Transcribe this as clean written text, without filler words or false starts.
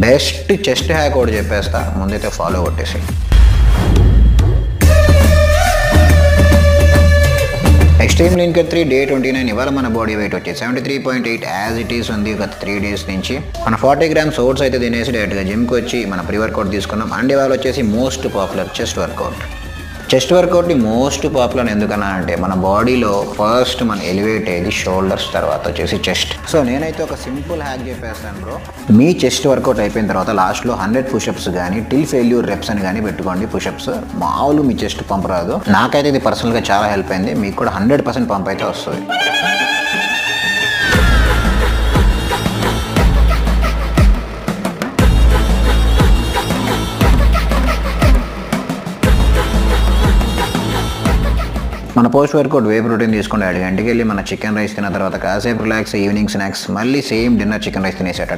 Best chest hack ఒకటి చెప్పేస్తా, ముందైతే ఫాలో కొట్టేసి. Extreme linker 3 day 29. ఇవాళ మన బాడీ వెయిట్ వచ్చి 73.8 యాజ్ ఇట్ ఈస్ ఉంది గత 3 days నుంచి. మన 40 grams ఓట్స్ అయితే తినేసి డైరెక్ట్గా జిమ్కి వచ్చి మన ప్రీ వర్కౌట్ తీసుకున్నాం. అండ్ ఇవాళ వచ్చేసి most popular chest workout. Chest వర్కౌట్ని మోస్ట్ పాపులర్ ఎందుకన్నా అంటే మన బాడీలో ఫస్ట్ మన ఎలివేట్ అయ్యేది షోల్డర్స్, తర్వాత వచ్చేసి చెస్ట్. సో నేనైతే ఒక సింపుల్ హ్యాక్ చెప్పేస్తాను బ్రో. మీ చెస్ట్ వర్కౌట్ అయిపోయిన తర్వాత లాస్ట్లో 100 పుషప్స్ కానీ టిల్ ఫెయిల్యూర్ రెప్స్ అని కానీ పెట్టుకోండి. పుషప్స్ మామూలు మీ చెస్ట్ పంప్ రాదు. నాకైతే ఇది పర్సనల్గా చాలా హెల్ప్ అయింది. మీకు కూడా 100% పంప్ అయితే వస్తుంది. మన పోస్ట్ వర్కౌట్ వే ప్రోటీన్ తీసుకుని 7 గంటకి వెళ్ళి మన చికెన్ రైస్ తిన్న తర్వాత కాసేపు రిలాక్స్, ఈవినింగ్ స్నాక్స్, మళ్ళీ సేమ్ డిన్నర్ చికెన్ రైస్ తినేసేట.